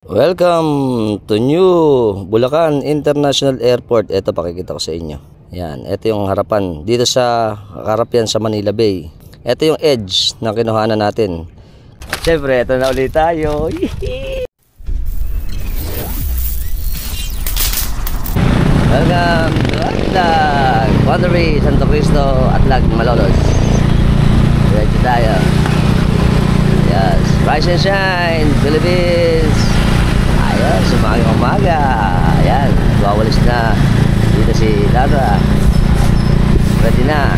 Welcome to New Bulacan International Airport. Ito pakikita ko sa inyo. Yan, ito yung harapan. Dito sa harap yan sa Manila Bay. Ito yung edge na kinuhanan natin. Siyempre, ito na ulit tayo. Welcome to Atlag, Waterway, Santo Cristo, Atlag, Malolos. Diretso tayo. Yes, rise and shine, Philippines. Ayos, umaga. Ayan, wawalis na dito si Tata. Ready na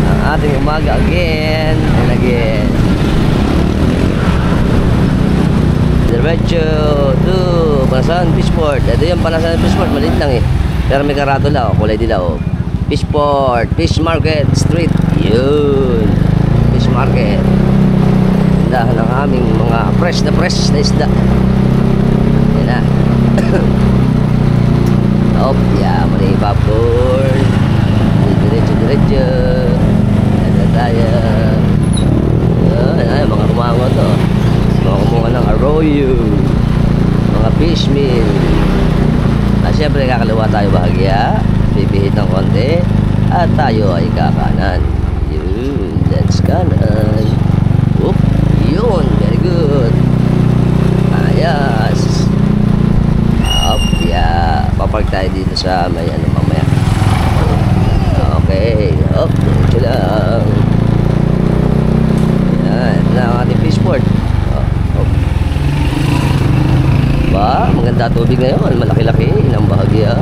ang ating umaga again and again. Diretso to Panasan Fishport. Ito yung Panasan Fishport, maliit lang eh, pero may karatula, kulay dilaw. Fishport, Fish Market Street. Yun, Fish Market. Tindahan ng aming mga fresh na isda. Yan na. Yeah, mali popcorn. Diretso. Ano tayo? Ay, mga kumango to. Mga kumuha ng arroyo, mga fish meal. Siyempre kakaliwa tayo bahagya, pipihit ng konti, at tayo ay kakanan. Yun, let's kanan. Yun, very good. Ayos. Yeah, papark tayo dito sa may ano mamaya. Okay, diretso lang. Yan, ito na ang ating fishport. Ba, maganda tubig ngayon, malaki-laki ng bahagya.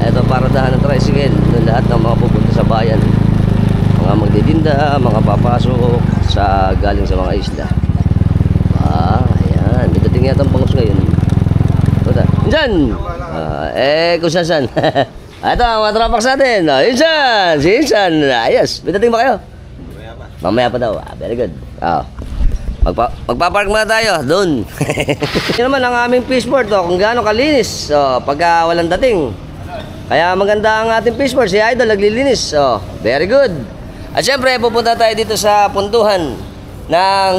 Ito paradahan ng tricycle ng lahat ng mga pupunta sa bayan, mga magdidinda, mga papasok sa galing sa mga isla. Ayan, may dating yata ang pangos ngayon. Insan! Kung saan? Ito ang mga trapax natin. Insan! Si Insan! Ayos, may dating ba kayo? Mamaya pa daw. Very good. Magpapark muna tayo doon. Yan naman ang aming fishport kung gaano kalinis pagka walang dating. Kaya maganda ang ating fishport. Si Idol naglilinis. Very good. At syempre pupunta tayo dito sa puntuhan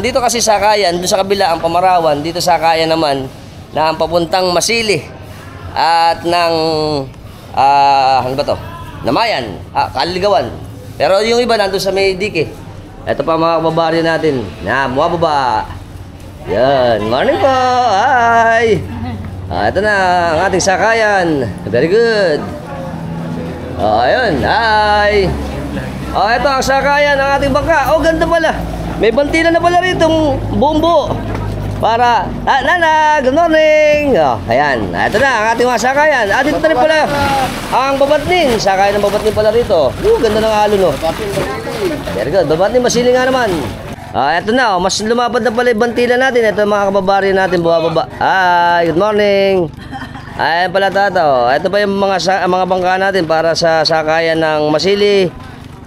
dito kasi sakayan, doon sa kabila ang Pamarawan, dito sakayan naman na ang papuntang Masili at ng ano ba to? Namayan, Kaliligawan. Pero yung iba nandun sa may dike. Ito pa mga kababaryo natin na bumababa. Yan, morning po. Hi. Ito na ang ating sakayan. Very good. Ayun, hi. Ito ang sakayan ng ating bangka. Ganda pala. May bantila na pala rito buong buo. Para, Nana, good morning. Ayan, ito na ang ating mga sakayan. Dito na rin pala ang Babatnin. Sakayan ng Babatnin pala rito. Ganda ng halo, no? Very good, Babatnin, Masili nga naman. Ito na, mas lumapad na pala yung bantila natin. Ito mga kababaryo natin, bumababa. Hi, good morning. Ayan pala tato. Ito pa yung mga bangka natin para sa sakayan ng Masili,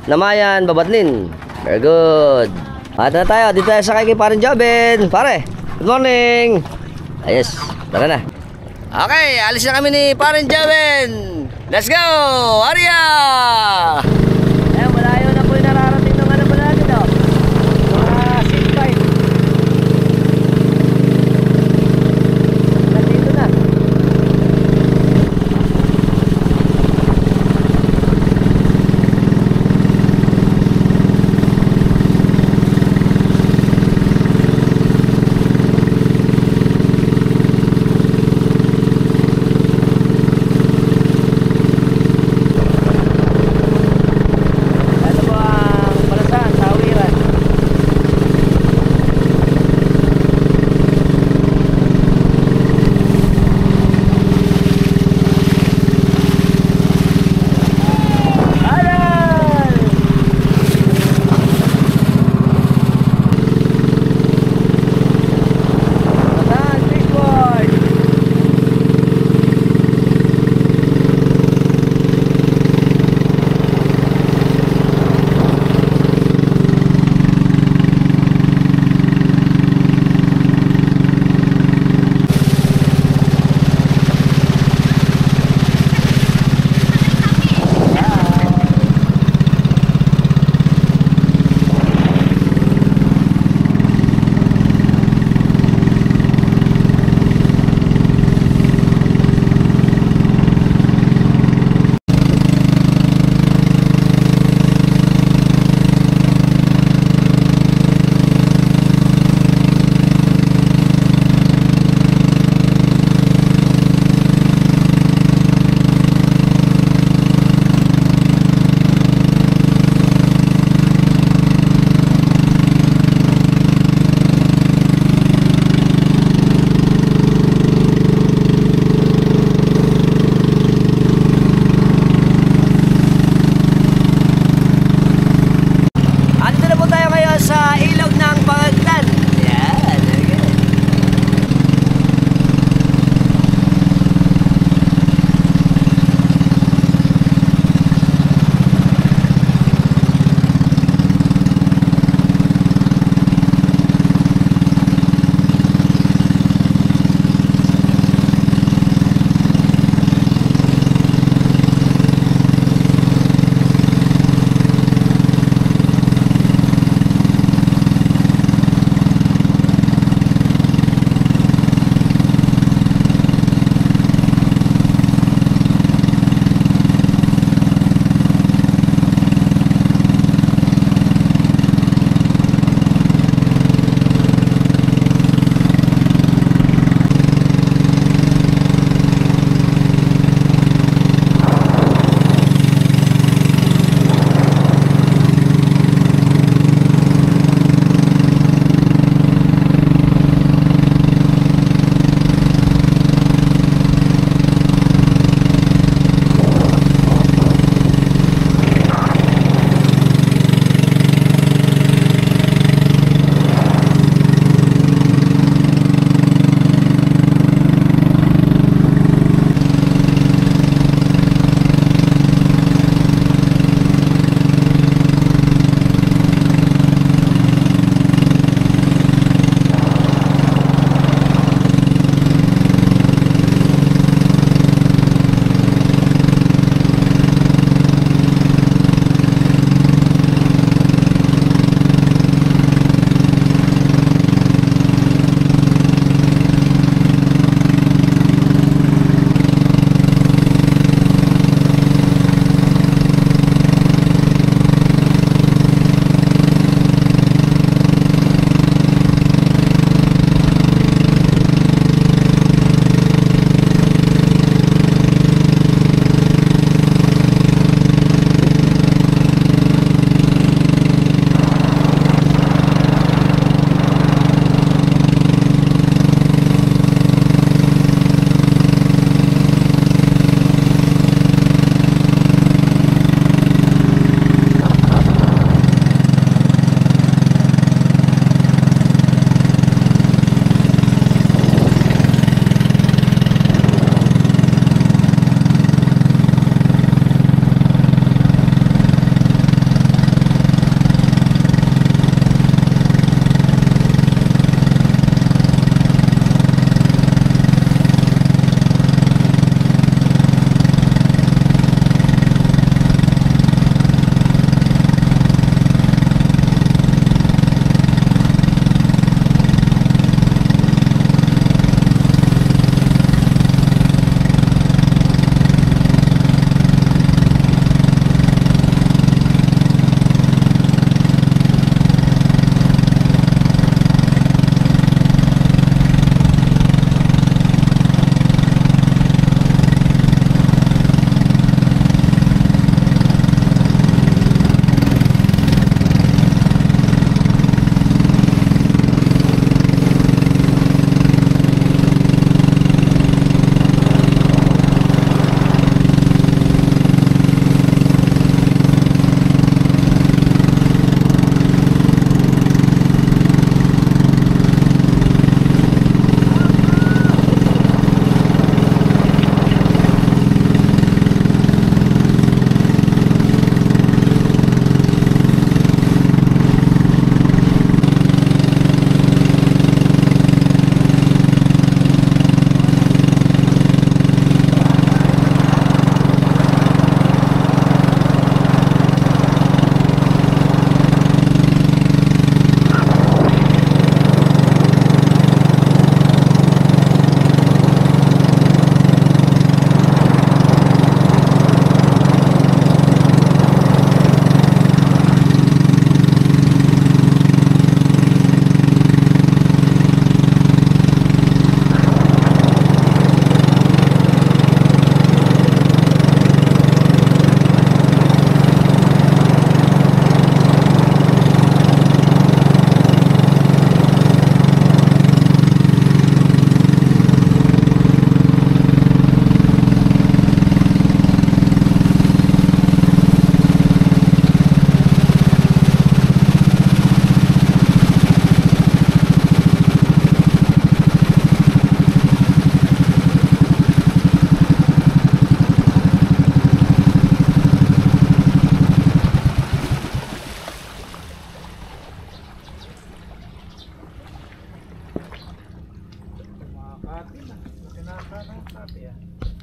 Namayan, Babatnin. Very good. Ito na tayo, dito tayo sakay kay Parin Jobin. Pare, good morning. Ayos, tara na. Okay, alis na kami ni Parin Jobin. Let's go, Arya! Malayo na po yung nararating ng ano pala natin, mga seatbike. Nandito na. Ito po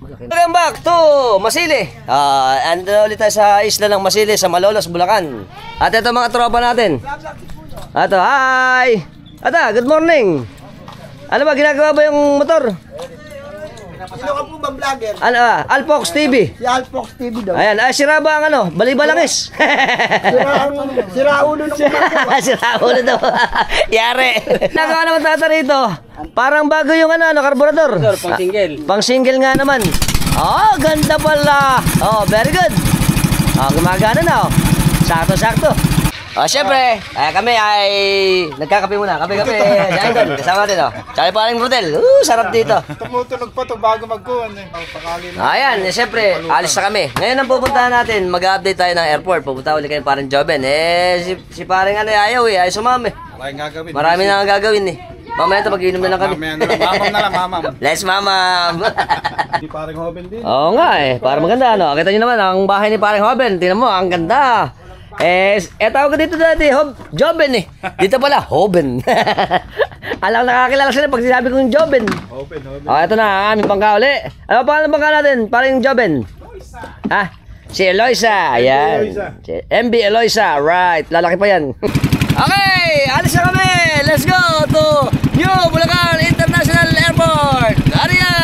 Welcome back to Masili. Ando na ulit tayo sa isla ng Masili sa Malolos, Bulacan. At ito mga tropa natin. Ato, hi! Ata, good morning. Ano ba, ginagawa ba yung motor? Sino ka po bang vlogger? Ano Alpox TV. Si Alpox TV daw. Ayan, sira ba ang ano? Balibalangis. Sira ulo ng kumagawa. Sira ulo daw. Yari. Nagawa naman tata rito. Parang bago yung ano, karburador. Pang single. Pang single nga naman. Oh, ganda pala. Oh, very good. Oh, gumagana na oh. Sakto-sakto. Oh, syempre, kami ay nagkakape muna. Kape-kape. Diyan doon. Kasama natin oh. Tsaka pa rin hotel. Sarap dito. Tumutunog pa to bago magkuhan eh. Ayan, syempre, alis na kami. Ngayon ang pupuntahan natin, mag-update tayo ng airport. Pupunta ulit kayo parang Joben. Si parang ano, ayaw ayaw sumami. Maraming gagawin. Marami na nga gagawin eh. Mamaya ito, mag-iinom na lang kami. Mamam na lang, mamam. Let's mamam. Di parang Hoben din. Oo nga eh, para maganda ano. Kita nyo naman, ang bahay ni parang Hoben. Tingnan mo, ang ganda. Tawag ko dito dati, Joben eh. Dito pala, Hoben. Alam nakakilala sila pag sinabi kong Joben. Hoben. Ito na, ang aming bangka uli. Ano pa ang bangka natin? Parang Joben. Ha? Si Eloisa. Ayan. Si MB Eloisa. Right. Lalaki pa yan. Okay, alis na kami. Let's go to New Bulacan International Airport. Ariya!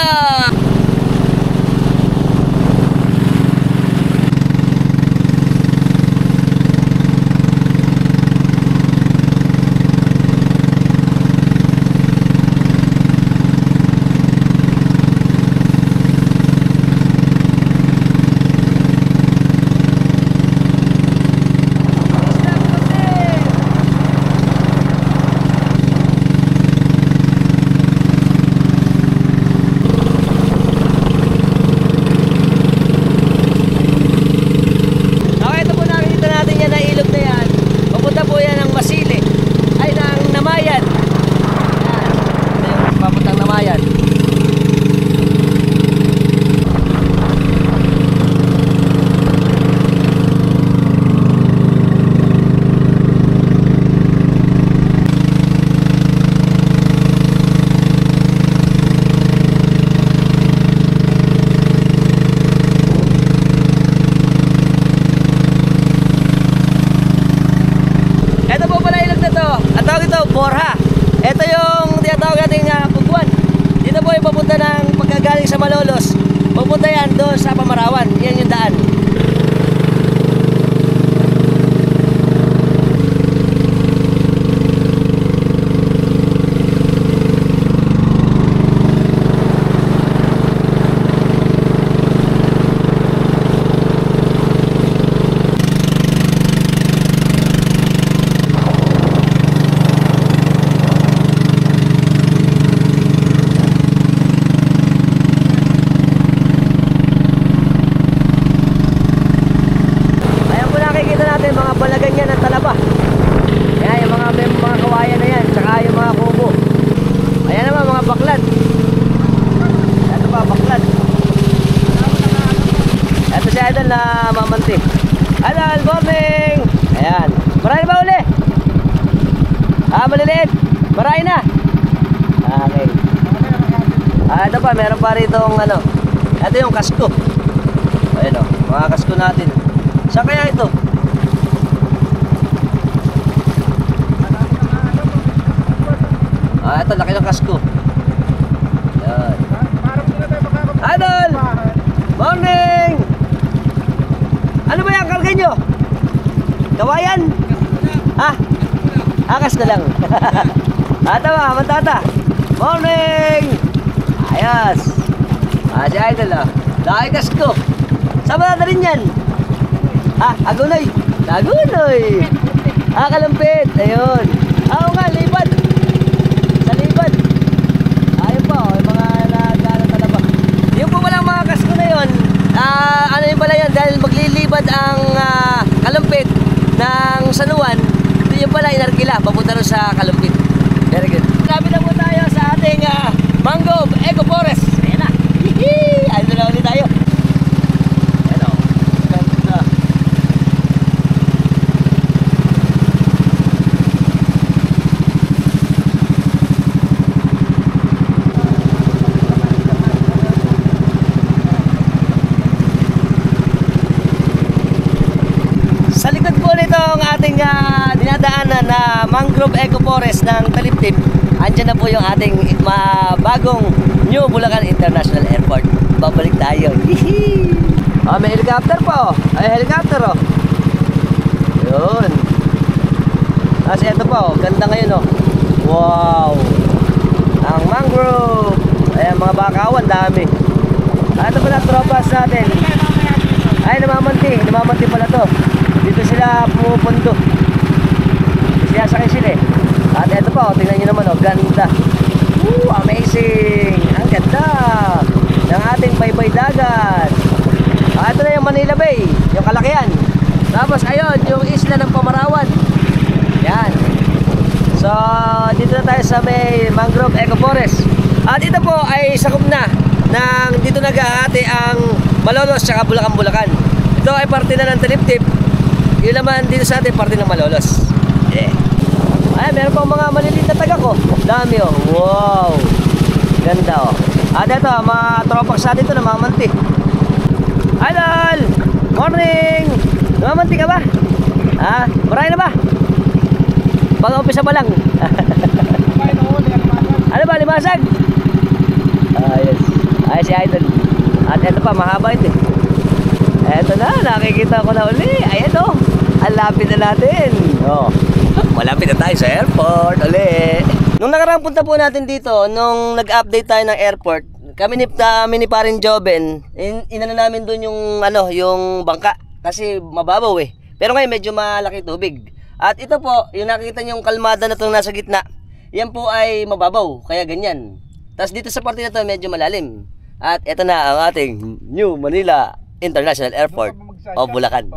Borja. Ito yung tinatawag natin Puguan. Dito po yung papunta ng pagkagaling sa Malolos. Pupunta yan doon sa Pamarawan. Yan yung daan. Na mamanti. Good morning! Ayan. Marami ba uli? Maliliit. Marami na. Okay. Ito pa, meron pa rito ano. Ito yung kasko. Ayan o, mga kasko natin. Saan kaya ito? Ito, laki ng kasko. Ayan. Idol! Morning! Ano ba yung karga nyo? Kawayan? Ha? Akas na lang. Tama, matata. Morning! Ayos. Si Idol ah. Dakikas ko. Saan ba na rin yan? Agunoy. Agunoy. Kalampit. Ayun. Oo nga, lipat. Sa lipat. Ayun pa, yung mga nagkaroon talaba. Yung po palang mga kasko na yun, ano yun pala yan, dahil maglilibad ang Kalumpit ng San Juan, yun pala inarkila, papunta rin sa Kalumpit. Very good. Sabi na po tayo sa ating Mangrove Eco Forest. Ayan na. Hihi! Ayun na ulit tayo. Ayan o. Ganda. dinadaanan na mangrove eco forest ng Taliptip, andyan na po yung ating bagong New Bulacan International Airport. Babalik tayo. Hihi! May helicopter pa, oh. Ay, helicopter, oh. Yun. Tapos ito pa, oh. Ganda ngayon, oh. Wow! Ang mangrove. Ayan, mga bakawan, dami. Ito pala, tropas natin. Ay, namamanti pala to. Dito sila pumupundo. Siya sakay sila eh. At ito pa, oh, tingnan nyo naman, oh, ganda. Amazing! Ang ganda ng ating baybay dagat. Ito na yung Manila Bay, yung kalakihan. Tapos ayun, yung isla ng Pamarawan. Yan. So, dito na tayo sa may mangrove eco forest. At ito po ay sakop na ng dito nag-aate ang Malolos at Bulacan. Ito ay parte na ng Taliptip. Yun naman dito sa atin, parte ng Malolos. Yeah. Ay, meron pang mga maliliit na taga ko. Dami, oh. Wow. Ganda, oh. At ito, mga tropak sa atin ito na mamanti. Idol! Morning! Namamanti ka ba? Ha? Maray na ba? Pag-umpisa pa lang. Ano ba, limasag? Yes. Ay, si Idol. At ito pa, mahaba ito. Eto na, nakikita ko na uli. Ayan, oh. Ang lapit na natin. Oh. Malapit na tayo sa airport uli. Nung nakaraang punta po natin dito, nung nag-update tayo ng airport, kami ni paring Joven, inano namin doon yung yung bangka kasi mababaw eh. Pero ngayon medyo malaki tubig. At ito po, yung nakikita niyo yung kalmada na 'tong nasa gitna. Yan po ay mababaw, kaya ganyan. Tapos dito sa parte na 'to medyo malalim. At ito na ang ating New Manila International Airport o Bulacan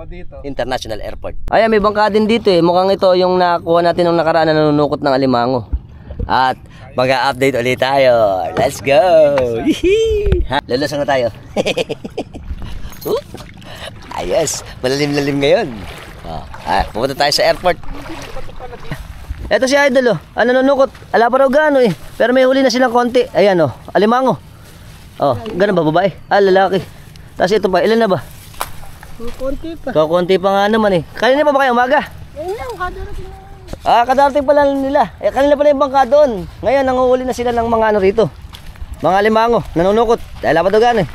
International Airport. Ayan, may bangka din dito eh. Mukhang ito yung nakuha natin nung nakaraan na nanunukot ng alimango. At mag-update ulit tayo. Let's go! Lulusan na tayo. Ayos, malalim-lalim ngayon. Pupunta tayo sa airport. Ito si Idol, oh. Nanunukot. Ala pa raw gano eh. Pero may huli na silang konti. Ayan, oh. Alimango. Oh, ganun ba babae? Lalaki. Tapos ito pa, ilan na ba? Konti pa. Konti pa nga naman eh. Kanina pa ba kayo umaga? Ayun, kadarating na. Kadarating pala nila. Kanina pala yung bangka doon. Ngayon, nanguhuli na sila ng mga rito. Mga limango, nanunukot. Dahil pa doon eh.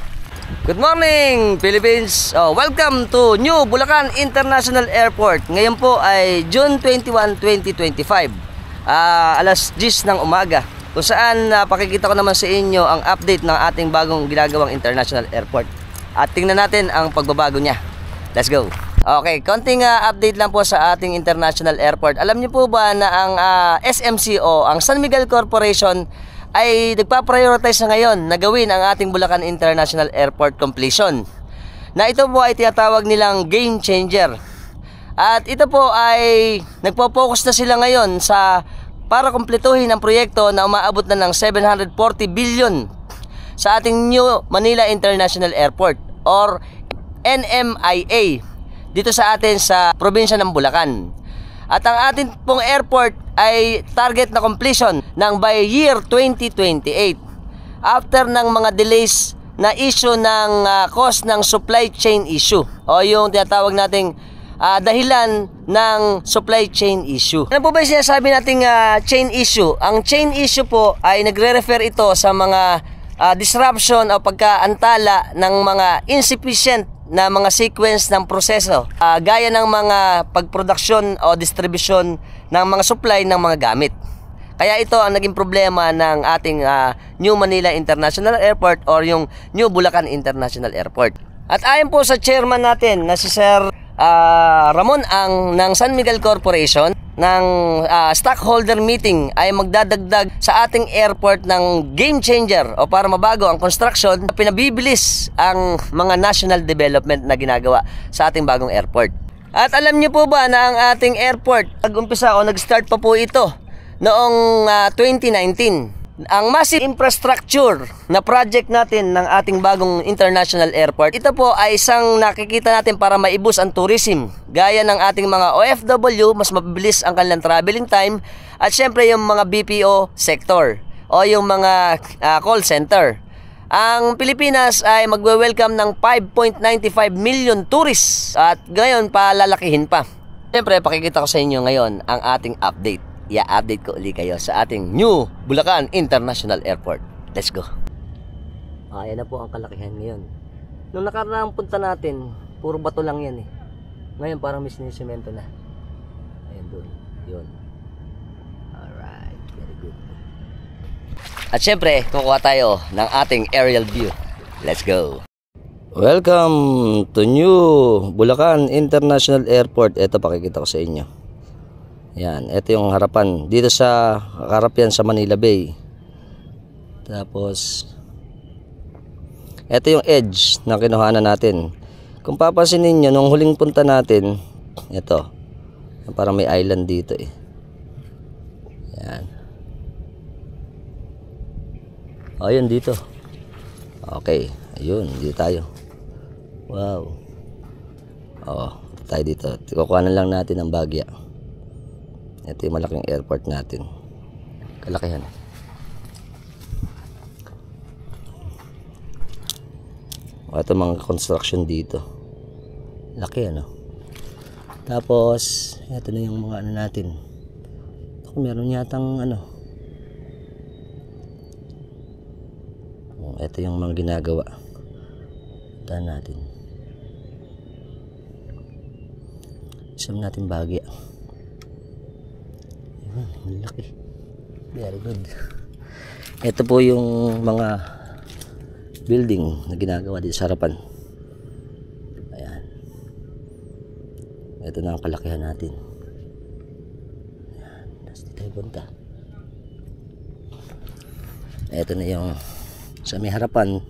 Good morning, Philippines. Welcome to New Bulacan International Airport. Ngayon po ay June 21, 2025. Alas 10 ng umaga. Kung saan pakikita ko naman sa inyo ang update ng ating bagong ginagawang international airport. At tingnan natin ang pagbabago niya. Let's go. Okay, konting update lang po sa ating international airport. Alam niyo po ba na ang SMCO, ang San Miguel Corporation, ay nagpa-prioritize na ngayon na gawin ang ating Bulacan International Airport completion. Na ito po ay tinatawag nilang game changer. At ito po ay nagpo-focus na sila ngayon para kumpletuhin ang proyekto na umaabot na ng 740 billion sa ating New Manila International Airport or NMIA dito sa atin sa probinsya ng Bulacan. At ang ating pong airport ay target na completion ng by year 2028 after ng mga delays na issue ng cost ng supply chain issue o yung tinatawag nating dahilan ng supply chain issue. Ano po ba yung sinasabi nating chain issue? Ang chain issue po ay nagre-refer ito sa mga disruption o pagkaantala ng mga insufficient na mga sequence ng proseso gaya ng mga pagproduksyon o distribution ng mga supply ng mga gamit. Kaya ito ang naging problema ng ating New Manila International Airport or yung New Bulacan International Airport. At ayon po sa chairman natin na si Sir Ramon Ang ng San Miguel Corporation ng stockholder meeting ay magdadagdag sa ating airport ng game changer o para mabago ang construction, pinabibilis ang mga national development na ginagawa sa ating bagong airport. At alam niyo po ba na ang ating airport nag-umpisa o nag-start pa po ito noong 2019. Ang massive infrastructure na project natin ng ating bagong international airport, ito po ay isang nakikita natin para maibus ang tourism. Gaya ng ating mga OFW, mas mabilis ang kanilang traveling time. At syempre yung mga BPO sector o yung mga call center. Ang Pilipinas ay magwe-welcome ng 5.95 million tourists at ngayon palalakihin pa. Siyempre, pakikita ko sa inyo ngayon ang ating update. I-update ko ulit kayo sa ating new Bulacan International Airport. Let's go. Ayan na po ang kalakihan ngayon. Nung nakaraang punta natin, puro bato lang yan eh. Ngayon parang may sinisemento na. Ayan doon. Yun. Alright. Very good. At syempre, kukuha tayo ng ating aerial view. Let's go. Welcome to new Bulacan International Airport. Ito pakikita ko sa inyo. Yan, ito yung harapan. Dito sa harap yan sa Manila Bay. Tapos ito yung edge na kinuhanan natin. Kung papansin niyo nung huling punta natin, ito. Parang may island dito eh. Yan. Ayun dito. Okay, ayun, dito tayo. Wow. Oh, tayo dito. Kukuhanan lang natin ang bagya. Ito yung malaking airport natin. Kalakihan. Ito mga construction dito. Laki ano. Tapos ito na yung mga ano natin. Meron yatang ano. Ito yung mga ginagawa. Taan natin. Isam natin bagya. Ayun, laki. Very good. Ito po yung mga building na ginagawa dito sa harapan. Ayan. Ito na ang kalakihan natin. Ayan. Tapos dito tayo punta. Ito na yung sa may harapan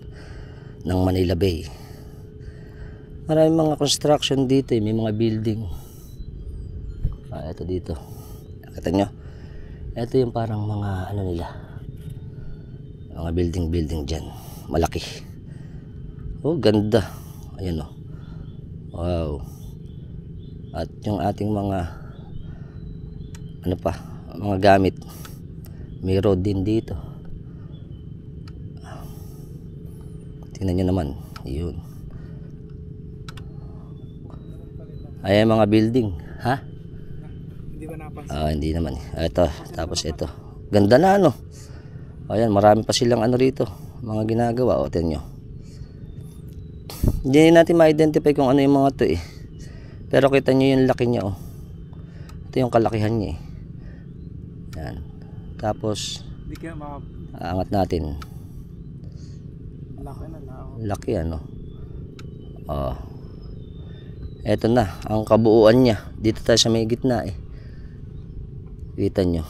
ng Manila Bay. Maraming mga construction dito eh. May mga building. Ito dito. Nakita nyo? Ito yung parang mga ano nila. Mga building dyan. Malaki. Oh, ganda. Ayan oh. Wow. At yung ating mga ano pa, mga gamit. May road din dito. Tingnan nyo naman. Yun. Ayan mga building. Ha? Hindi ba napansin? Hindi naman. Ito. Tapos ito. Ganda na ano. Ayan, marami pa silang ano rito. Mga ginagawa. O, tingnan nyo. Hindi natin ma-identify kung ano yung mga to eh. Pero kita nyo yung laki niya oh. Ito yung kalakihan niya eh. Yan. Tapos Hindi kaya aangat natin. Laki na lang. Laki ano. Oh. Ito na ang kabuuan niya. Dito tayo sa may gitna eh. Kita nyo.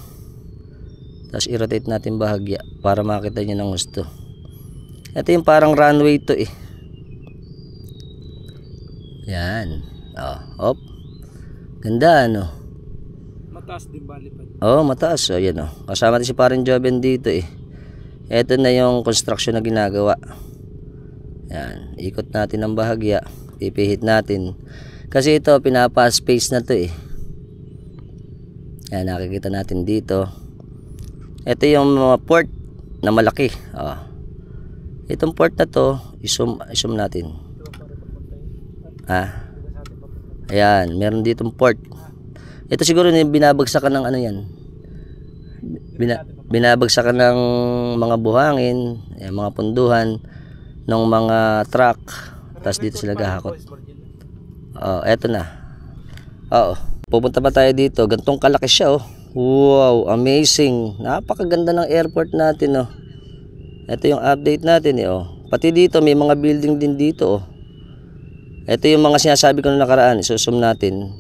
Tapos i-rotate natin bahagya para makita nyo ng gusto. Ito yung parang runway to eh. Yan. Oh, op. Ganda ano. Mataas din balipad. Oh, mataas. Oh, yan oh. Kasama din si Parin Joven dito eh. Ito na yung construction na ginagawa. Yan. Ikot natin ang bahagya. Pipihit natin. Kasi ito, pinapa-space na to eh. Yan, nakikita natin dito. Ito yung mga port na malaki. Oh. Itong port na to, i-zoom natin. Ayan, meron ditong port. Ito siguro yung binabagsakan ng ano yan. Binabagsakan ng mga buhangin, ayan, mga punduhan ng mga truck. Tapos dito sila gahakot. Oh, eto na. Oo. Pupunta pa tayo dito. Gantong kalaki siya oh. Wow, amazing. Napakaganda ng airport natin oh. Ito yung update natin eh oh. Pati dito may mga building din dito oh. Ito yung mga sinasabi ko na nakaraan. Isusum natin.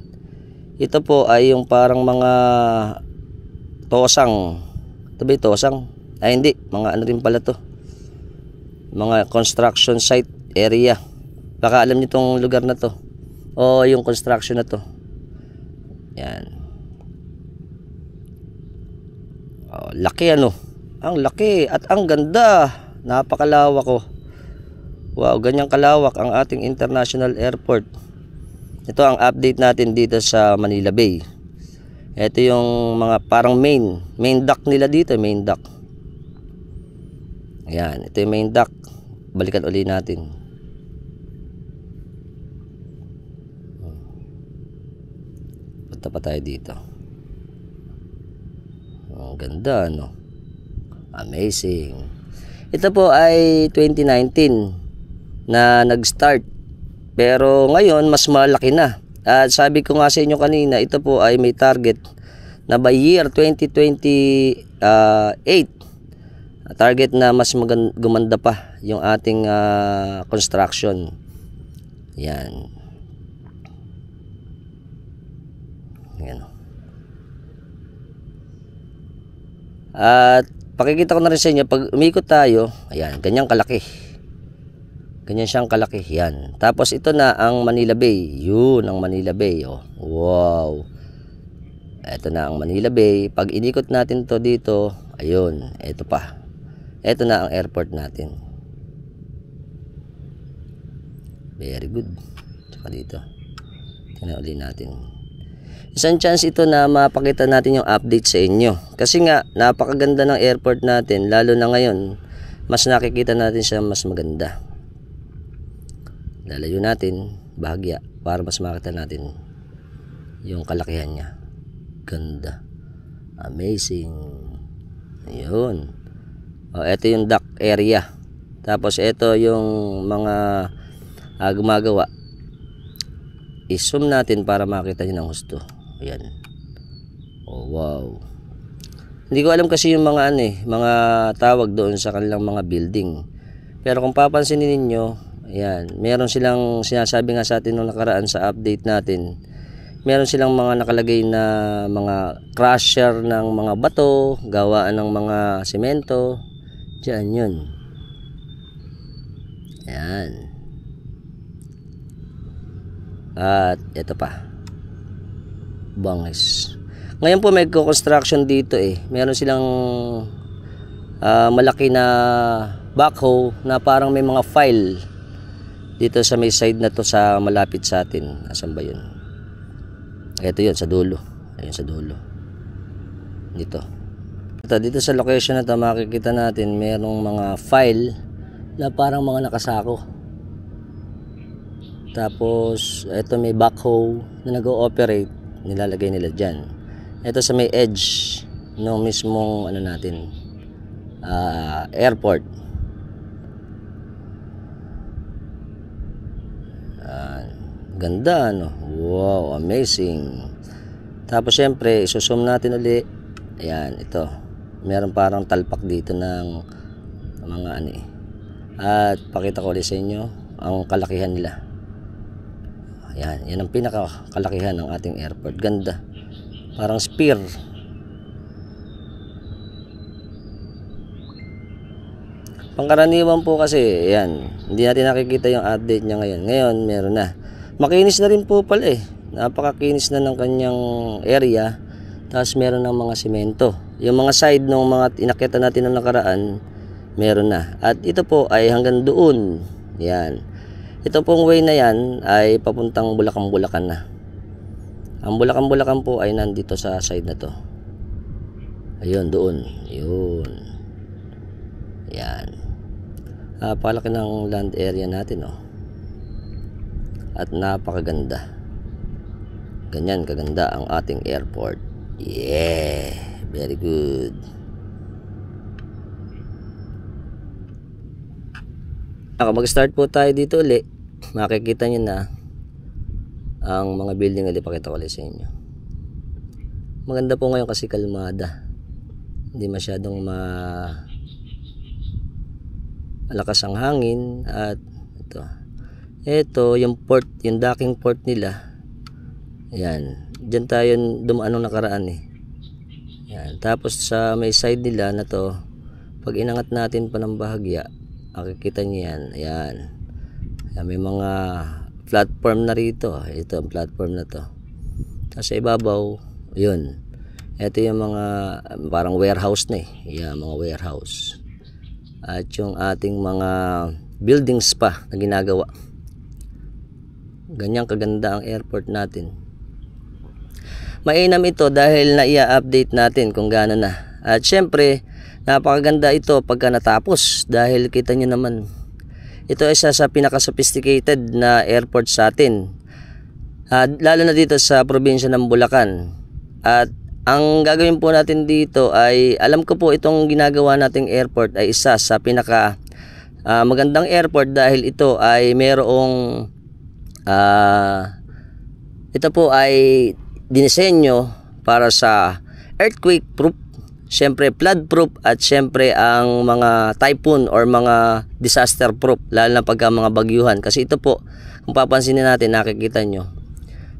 Ito po ay yung parang mga tosang. Ito ba yung tosang? Ay hindi. Mga ano rin pala to. Mga construction site area. Baka alam niyo tong lugar na to. O yung construction na to. Yan. Oh, laki ano. Ang laki at ang ganda. Napakalawak oh. Wow, ganyang kalawak ang ating international airport. Ito ang update natin dito sa Manila Bay. Ito yung mga parang main dock nila dito, main dock. Ayan, ito yung main dock. Balikan uli natin. Punta pa tayo dito. Ang ganda, no? Amazing. Ito po ay 2019 na nag-start. Pero ngayon, mas malaki na. At sabi ko nga sa inyo kanina, ito po ay may target na by year 2028. Target na mas gumanda pa yung ating construction. Yan. Yan. At pakikita ko na rin sa inyo, pag umikot tayo, ayan, ganyang kalaki. Ganyan siyang kalaki. Yan. Tapos ito na ang Manila Bay. Yun ang Manila Bay. Oh. Wow. Ito na ang Manila Bay. Pag inikot natin to dito, ayun, ito pa. Ito na ang airport natin. Very good. Tsaka dito. Tingnan ulit natin. Isang chance ito na mapakita natin yung update sa inyo. Kasi nga, napakaganda ng airport natin. Lalo na ngayon, mas nakikita natin siya mas maganda. Lalayo natin, bahagya, para mas makita natin yung kalakihan niya. Ganda. Amazing. Ayun. O, ito yung dock area. Tapos ito yung mga gumagawa. I-zoom natin para makita nyo ng husto. Ayan. Oh, wow. Hindi ko alam kasi yung mga mga tawag doon sa kanilang mga building. Pero kung papansinin ninyo, ayan, meron silang sinasabi nga sa atin nung nakaraan sa update natin. Meron silang mga nakalagay na mga crusher ng mga bato, gawaan ng mga semento. Diyan yun. Ayan. At ito pa. Bangis. Ngayon po may construction dito Meron silang malaki na backhoe na parang may mga file dito sa may side na to sa malapit sa atin. Asan ba yun? Ito yun sa dulo. Ayun sa dulo. Dito. Dito sa location na to makikita natin merong mga file na parang mga nakasako. Tapos ito may backhoe na nag-ooperate, nilalagay nila dyan. Ito sa may edge no mismong natin airport. Ganda wow, amazing. Tapos syempre isusum natin uli. Ayan, ito meron parang talpak dito ng mga at pakita ko ulit sa inyo ang kalakihan nila. Ayan, yan ang pinakakalakihan ng ating airport. Ganda. Parang spear. Pangkaraniwan po kasi, ayan, hindi natin nakikita yung update niya ngayon. Ngayon, meron na. Makinis na rin po pala Napakakinis na ng kanyang area. Tapos meron ng mga semento. Yung mga side ng mga inakita natin ng nakaraan, meron na. At ito po ay hanggang doon. Yan. Ito pong way na yan ay papuntang Bulacan na. Ang Bulacan po ay nandito sa side na to. Ayun, doon. Yun. Yan. Napalaki ng land area natin At napakaganda. Ganyan kaganda ang ating airport. Yeah, very good. Mag-start po tayo dito ulit. Makikita nyo na ang mga building ulit. Pakita ko ulit sa inyo. Maganda po ngayon kasi kalmada. Hindi masyadong malakas ang hangin. At ito yung port, yung docking port nila. Ayan, dyan tayo dumaan nung nakaraan Ayan. Tapos sa may side nila na to, pag inangat natin pa ng bahagya, makikita nyo yan. Ayan. Ayan, may mga platform na rito. Ito ang platform na to. Tapos sa ibabaw, yun. Ito yung mga parang warehouse na Ayan, mga warehouse. At yung ating mga buildings pa na ginagawa. Ganyang kaganda ang airport natin. Mainam ito dahil na-i-update natin kung gaano na. At syempre, napakaganda ito pagka natapos dahil kita nyo naman. Ito ay isa sa pinaka-sophisticated na airport sa atin. lalo na dito sa probinsya ng Bulacan. At ang gagawin po natin dito ay, alam ko po itong ginagawa nating airport ay isa sa pinaka magandang airport dahil ito ay mayroong ito po ay dinisenyo para sa earthquake proof, syempre flood proof, at syempre ang mga typhoon or mga disaster proof, lalo na pagka mga bagyuhan. Kasi ito po, kung papansinin natin, nakikita nyo,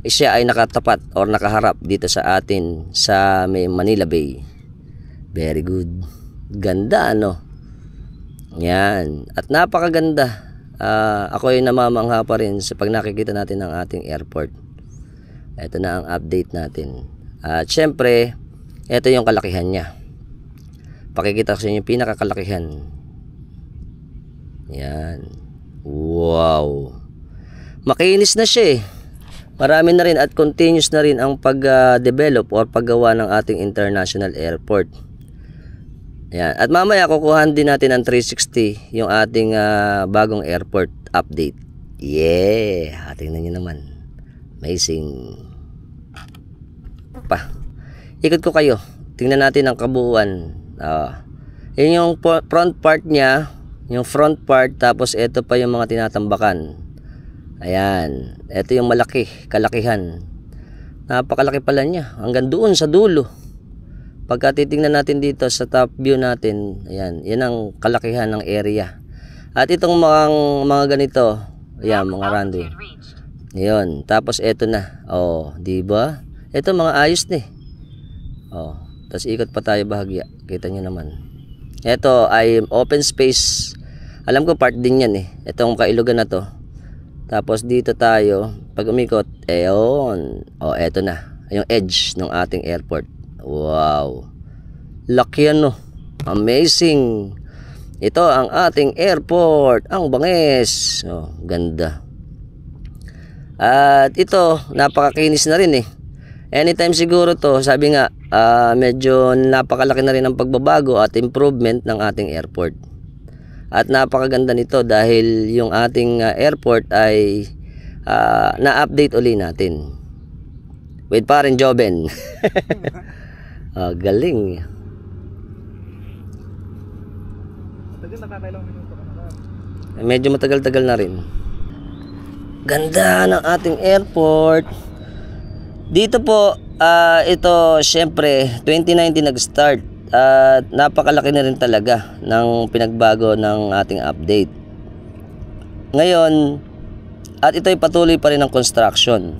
siya ay nakatapat or nakaharap dito sa atin sa may Manila Bay. Very good. Ganda, ano? Yan. At napakaganda. Ako ay namamangha pa rin sa pag nakikita natin ang ating airport. Ito na ang update natin. At syempre, ito yung kalakihan niya. Pakikita ko sa inyo yung pinakakalakihan. Yan. Wow. Makinis na siya eh. Marami na rin at continuous na rin ang pag-develop or paggawa ng ating international airport. Ayan. At mamaya kukuhan din natin ang 360 yung ating bagong airport update. Yeah! Tingnan nyo naman. Amazing. Ikot ko kayo. Tingnan natin ang kabuuan. Yun yung front part niya. Yung front part. Tapos ito pa yung mga tinatambakan. Ayan, ito yung malaki, kalakihan. Napakalaki pala niya, hanggang doon sa dulo. Pagka titingnan natin dito sa top view natin, ayan, yan ang kalakihan ng area. At itong mga ganito, ayan, mga runway. Yun, tapos ito na. Oh, di ba? Ito mga ayos ni. Oh, tapos ikot pa tayo bahagya. Kita niyo naman. Ito ay open space. Alam ko part din yan eh. Itong kailugan na to. Tapos dito tayo, pag umikot, ayun. Oh, eto na. Yung edge ng ating airport. Wow. Laki yan, no? Amazing. Ito ang ating airport. Ang bangis. Oh, ganda. At ito, napakakinis na rin eh. Anytime siguro to, sabi nga, medyo napakalaki na rin ang pagbabago at improvement ng ating airport. At napakaganda nito dahil yung ating airport ay na-update uli natin. With parin Joben. Galing. Matagal, nakakailang minuto ka na. Medyo matagal-tagal na rin. Ganda ng ating airport. Dito po, ito syempre 2019 nag-start. At napakalaki na rin talaga ng pinagbago ng ating update. Ngayon, at ito ay patuloy pa rin ang construction.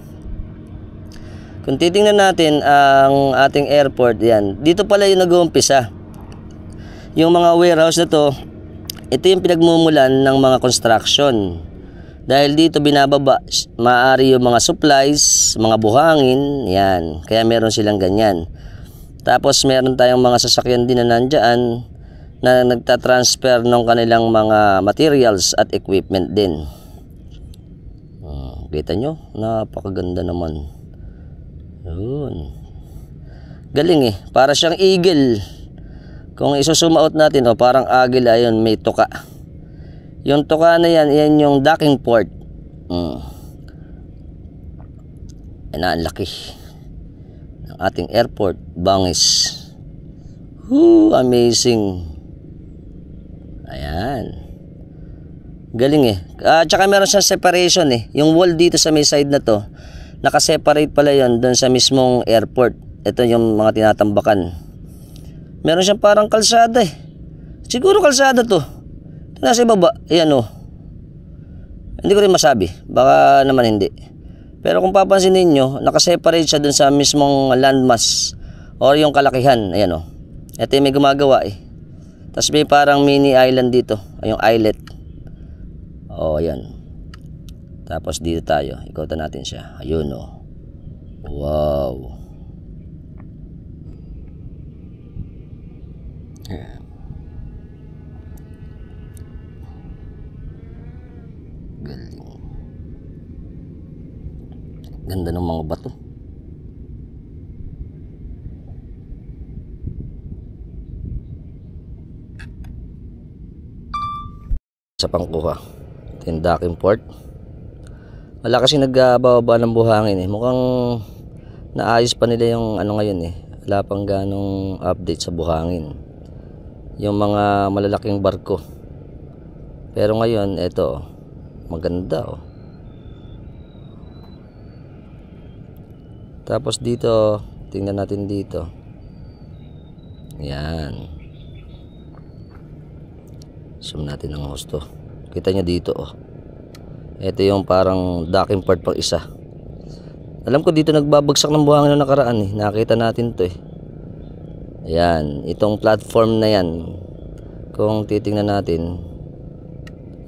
Kung titingnan natin ang ating airport, yan, dito pala yung nag-uumpisa. Yung mga warehouse na to, ito yung pinagmumulan ng mga construction. Dahil dito binababa, maaari yung mga supplies, mga buhangin, yan. Kaya meron silang ganyan. Tapos meron tayong mga sasakyan din na nandyan na nagtatransfer ng kanilang mga materials at equipment din. Kita nyo? Napakaganda naman. Yun. Galing eh. Para siyang eagle. Kung isusumaot natin, parang agila yun, may tuka. Yung tuka na yan, yan yung docking port. Yan na, ang laki. Ating airport, bangis. Amazing. Ayan. Galing eh. Tsaka meron siyang separation eh. Yung wall dito sa may side na to, nakaseparate pala yun doon sa mismong airport. Ito yung mga tinatambakan. Meron siyang parang kalsada eh. Siguro kalsada to. Nasa baba. Ayan oh. Hindi ko rin masabi. Baka naman hindi. Pero kung papansin ninyo, nakaseparate siya dun sa mismong landmass or yung kalakihan. Ayan o. Ito yung may gumagawa eh. Tapos may parang mini island dito. Yung islet. O, ayan. Tapos dito tayo. Ikutan natin siya. Ayun o. Wow. Galing. Ganda ng mga bato. Sa pangkuha. Ito yung docking port. Wala kasi nagbababa ng buhangin eh. Mukhang naayos pa nila yung ano ngayon eh. Wala pang ganong update sa buhangin. Yung mga malalaking barko. Pero ngayon, eto, maganda oh. Tapos dito, tingnan natin dito. Yan. Zoom natin ang husto. Kita nyo dito oh. Ito yung parang docking part pang isa. Alam ko dito nagbabagsak ng buhangin na nakaraan eh. Nakita natin to eh. Ayan. Itong platform na yan. Kung titingnan natin.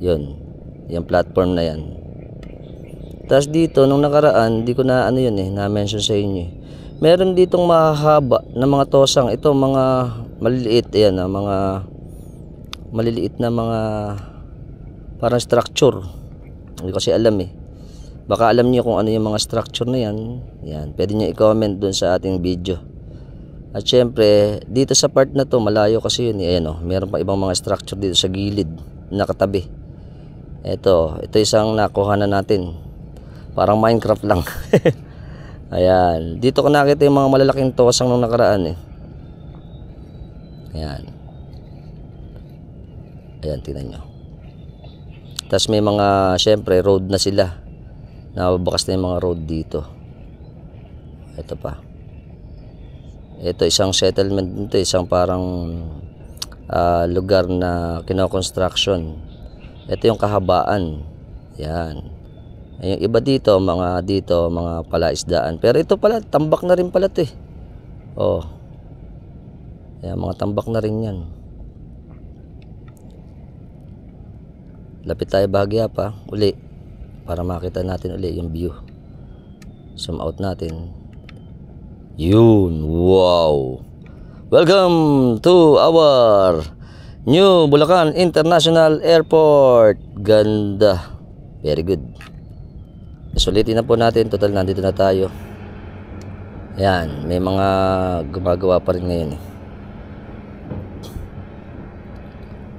Yun. Yung platform na yan. Tapos dito nung nakaraan. Di ko na ano yun eh. Na-mention sa inyo eh. Meron ditong mahahaba na mga tosang. Ito mga maliliit. Ayan ah. Mga maliliit na mga parang structure. Hindi ko kasi alam eh. Baka alam niyo kung ano yung mga structure na yan. Yan. Pwede niyo i-comment dun sa ating video. At syempre, dito sa part na to, malayo kasi yun eh. Ayan o, meron pa ibang mga structure dito sa gilid. Nakatabi. Ito isang nakuha na natin. Parang Minecraft lang. Ayan. Dito ko nakita yung mga malalaking tosang nung nakaraan eh. Ayan. Ayan, tingnan nyo. Tapos may mga, syempre, road na sila. Nababakas na yung mga road dito. Ito pa. Ito isang settlement dito, isang parang lugar na kino-construction. Ito yung kahabaan. Yan. Yung iba dito, mga palaisdaan. Pero ito pala, tambak na rin pala ito eh. Oh. Yan, mga tambak na rin yan. Lapit tayo bahagya pa uli para makita natin uli yung view. Zoom out natin. Yun, wow. Welcome to our new Bulacan International Airport. Ganda. Very good. Sulitin na po natin. Total nandito na tayo. Ayan, may mga gumagawa pa rin ngayon eh.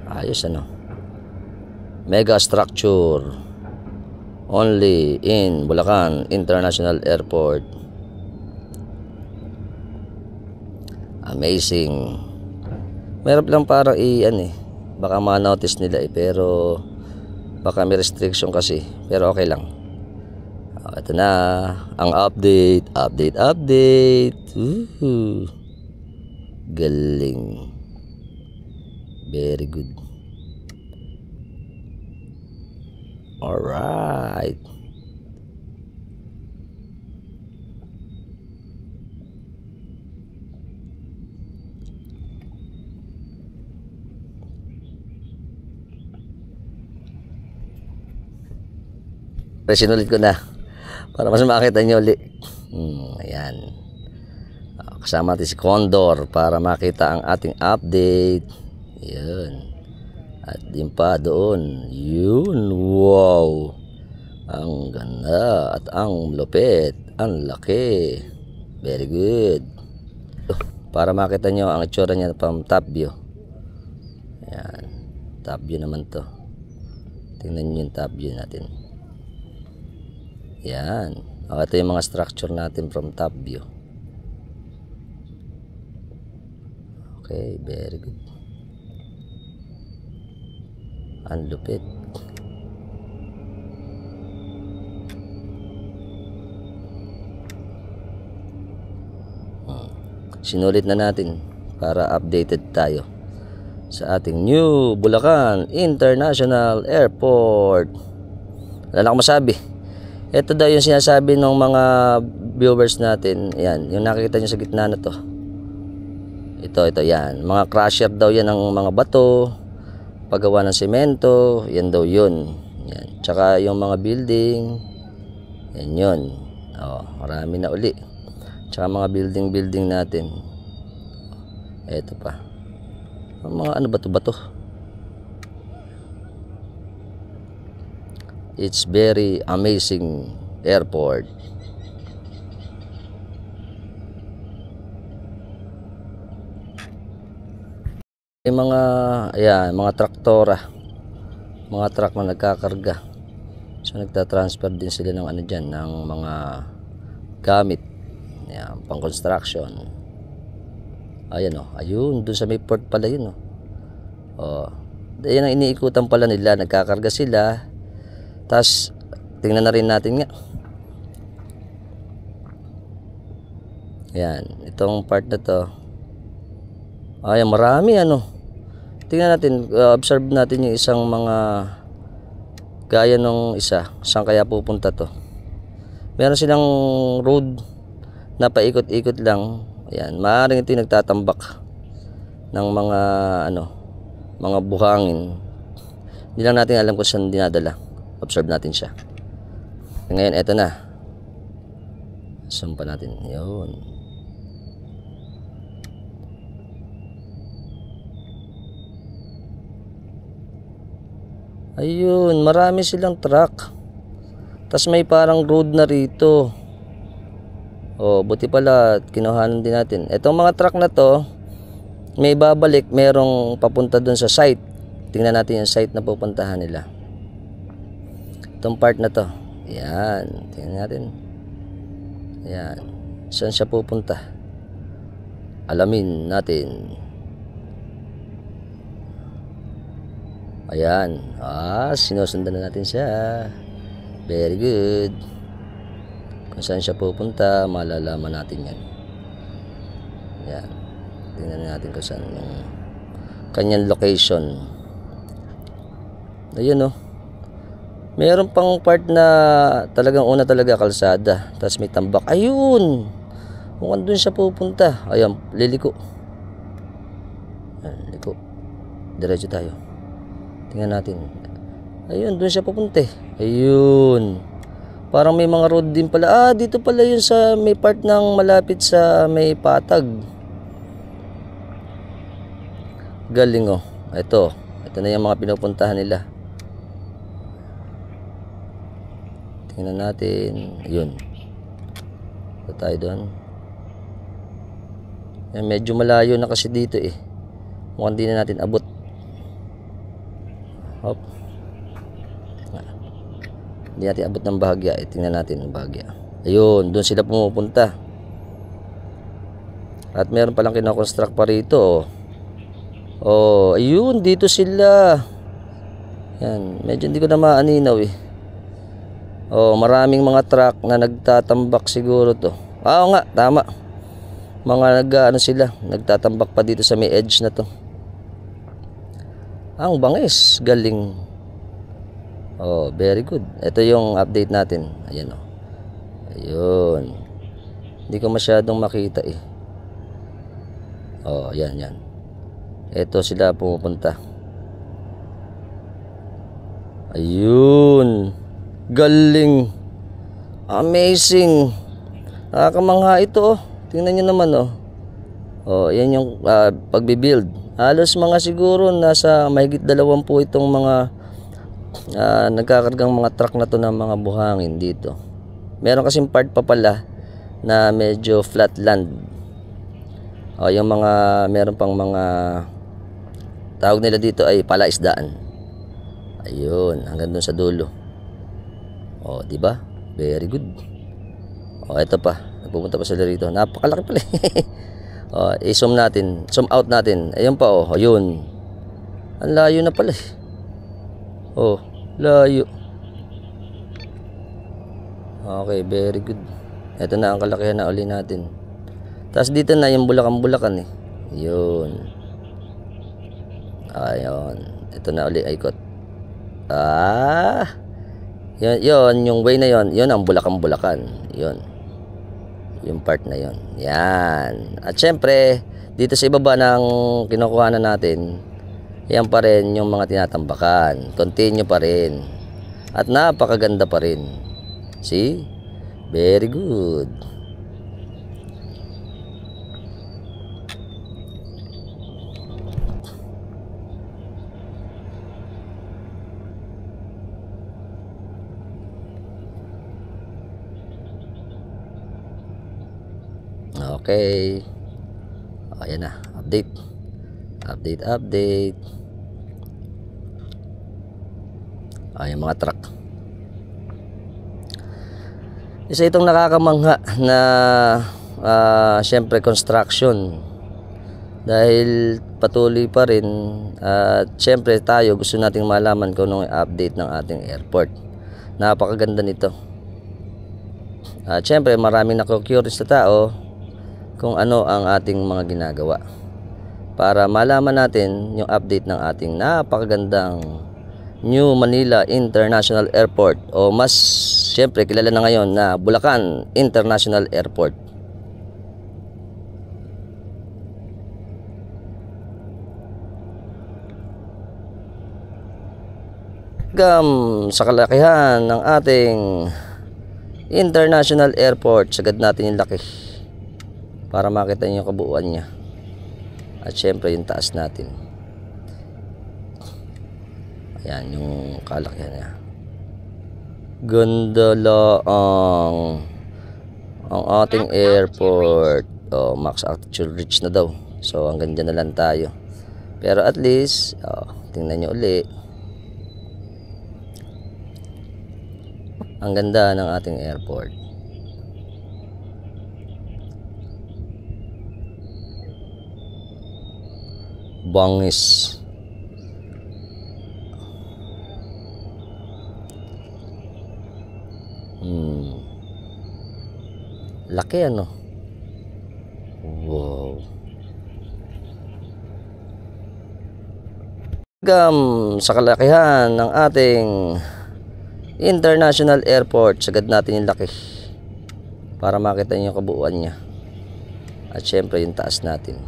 Ayos ano. Mega structure only in Bulacan International Airport. Amazing. Meron lang para baka ma-notice nila eh, pero baka may restriction kasi, pero okay lang. Ito na ang update. Galing. Very good. Alright. Sinulit ko na para mas makita nyo ulit. Ayan. Kasama natin si Condor para makita ang ating update. Ayan. At din pa doon. Yun. Wow. Ang ganda. At ang lupit. Ang laki. Very good. Para makita nyo ang itsura niya from top view. Ayan. Top view naman to. Tingnan nyo yung top view natin. Ayan. Ito yung mga structure natin from top view. Okay. Very good. Ang lupit. Sinulit na natin para updated tayo sa ating new Bulacan International Airport. Wala na akong masabi. Ito daw yung sinasabi ng mga viewers natin. Yan, yung nakikita nyo sa gitna na to. Ito yan. Mga crusher daw yan ng mga bato, paggawa ng semento, yan daw yun. Yan. Tsaka yung mga building, yan yun. Marami na uli. Tsaka mga building natin. Ito pa. Mga ano bato-bato. It's very amazing airport. May mga traktora, mga truck na nagkakarga. So nagta-transfer din sila ng ano dyan, ng mga gamit. Yan, pang construction. Ayan o, ayun, dun sa may port pala yun o. Oh, yan ang iniikutan pala nila, nagkakarga sila. Tapos tingnan na rin natin nga. Yan, itong part na to. Ayan, marami ano. Tingnan natin, observe natin yung isang mga gaya nung isa, saan kaya pupunta to. Meron silang road na paikot-ikot lang. Ayan, maaaring ito yung nagtatambak ng mga ano, mga buhangin. Hindi lang natin alam kung saan dinadala. Observe natin siya. Ngayon, eto na. Zoom pa natin. Yun. Ayun, marami silang truck. Tas may parang road na rito. Oh, buti pala kinuhanan din natin. Etong mga truck na to, may babalik, merong papunta dun sa site. Tingnan natin yung site na pupuntahan nila. Itong part na to. Yan, tingnan natin. Yan. Saan siya pupunta? Alamin natin. Ayan. Sinusundan na natin siya. Very good. Kung saan siya pupunta, malalaman natin yan. Ayan. Tingnan natin kung saan yung kanyang location. Ayun o. Meron pang part na talagang una talaga kalsada. Tapos may tambak. Ayun. Kung andun siya pupunta. Ayan, liliko. Ayan, liko. Diretso tayo. Tingnan natin. Ayun, doon siya pupunta. Ayun. Parang may mga road din pala. Dito pala yun sa may part ng malapit sa may patag. Galing oh. Ito na yung mga pinupuntahan nila. Tingnan natin. Ayun. Ito tayo doon. Medyo malayo na kasi dito eh. Mukhang di na natin abot. Hop. Hindi natin abot ng bahagya. Tingnan natin ang bahagya. Ayun, doon sila pumupunta. At meron palang kinakonstruct pa rito. Oh, ayun, dito sila. Yan, medyo hindi ko na maaninaw eh. Oh, maraming mga truck na nagtatambak siguro to. Oo nga, tama. Mga sila, nagtatambak pa dito sa may edge na to. Ang bangis, galing. Oh, very good. Ito yung update natin. Ayan oh. Ayun. Hindi ko masyadong makita eh. Oh, yan. Ito sila pumupunta. Ayun. Galing. Amazing. Nakakamangha ito oh. Tingnan nyo naman oh. Oh, yan yung pagbibuild. Halos mga siguro nasa mahigit 20 itong mga nagkakargang mga truck na to ng mga buhangin dito. Meron kasing part pa pala na medyo flat land. O yung mga meron pang mga tawag nila dito ay palaisdaan. Ayun, hanggang doon sa dulo. O, di ba? Very good. O, ito pa. Nagpupunta pa sila rito. Napakalaki pala. I-zoom natin, zoom out natin. Ayun pa oh, ayun. Ang layo na pala. Oh, layo. Okay, very good. Ito na ang kalakihan na uli natin. Tapos dito na yung Bulacan eh. Ayun. Ayun. Ito na uli ikot. Yun, yung way na yun ang Bulacan. Yun. Yung part na yon. Yan. At syempre, dito sa ibaba ng kinukuhanan natin, yan pa rin yung mga tinatambakan. Continue pa rin. At napakaganda pa rin. See? Very good. Okay. Ayan na. Update. Ayan mga truck. Isa itong nakakamangha na syempre construction. Dahil patuloy pa rin at syempre tayo gusto nating malaman kung anong update ng ating airport. Napakaganda nito. At syempre maraming naku-curious na tao kung ano ang ating mga ginagawa. Para malaman natin yung update ng ating napakagandang New Manila International Airport o mas syempre kilala na ngayon na Bulacan International Airport. Sa kalakihan ng ating International Airport, sagad natin yung laki para makita niyo yung kabuuan niya. At syempre yung taas natin. Ayan yung kalakihan niya. Ganda lang ang ating airport. Oh, max altitude reach na daw. So hanggang dyan na lang tayo. Pero at least tingnan nyo uli. Ang ganda ng ating airport. Bangis. Laki ano. Wow. Sa kalakihan ng ating International Airport, sagad natin yung laki para makita niyo yung kabuuan niya. At syempre yung taas natin.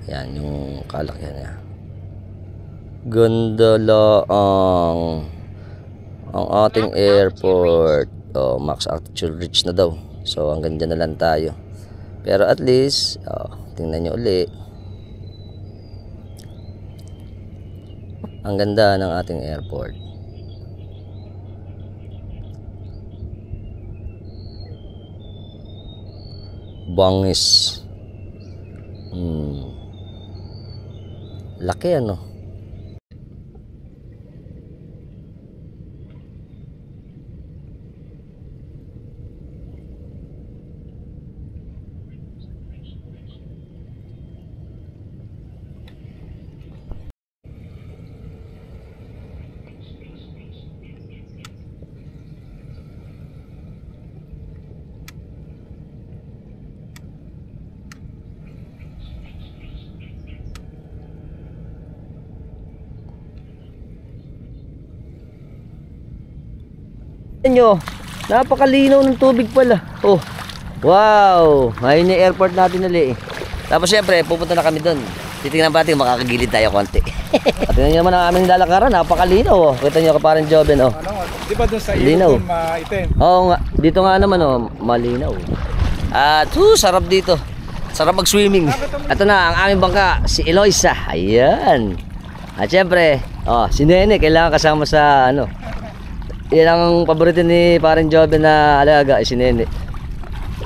Ayan yung kalakihan niya. Ganda lang ang ating airport. Oh, max altitude reach na daw. So hanggang dyan na lang tayo. Pero at least tingnan nyo uli. Ang ganda ng ating airport. Bangis. Laki ano. Nyo, napakalinaw ng tubig pala. Oh, wow, ayun yung airport natin ulit. Tapos syempre pupunta na kami doon. Titingnan pa natin makakagilid tayo konti. Tingnan nyo naman ang aming lalakaran, napakalinaw. Oh, kita nyo ka parang Joven. Oh, Di ba doon sa Linaw. ilog maitim? oo nga, dito nga naman malinaw. At sarap dito. Sarap mag-swimming. Ito na ang aming bangka, si Eloisa. Ayan. At syempre, si Nene kailangan kasama sa yan ang paborito ni parang Joven na alaga, si Nene.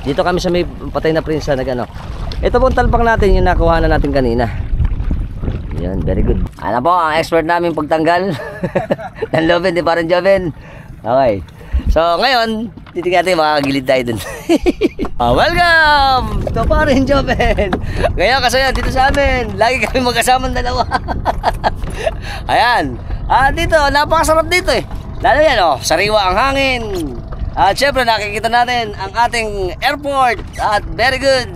Dito kami sa may patay na prinsa na gano'n. Ito pong talpak natin yung nakuha na natin kanina. Yan, very good. Ano po ang expert namin pagtanggal ng loben ni parang Joven. Okay. So ngayon, titignan natin makakagilid tayo dun. Welcome to parang Joven. Ngayon kasi dito sa amin, lagi kami magkasamang dalawa. Ayan. Dito, napakasarap dito eh. Lalo yan sariwa ang hangin. At syempre nakikita natin ang ating airport. At very good.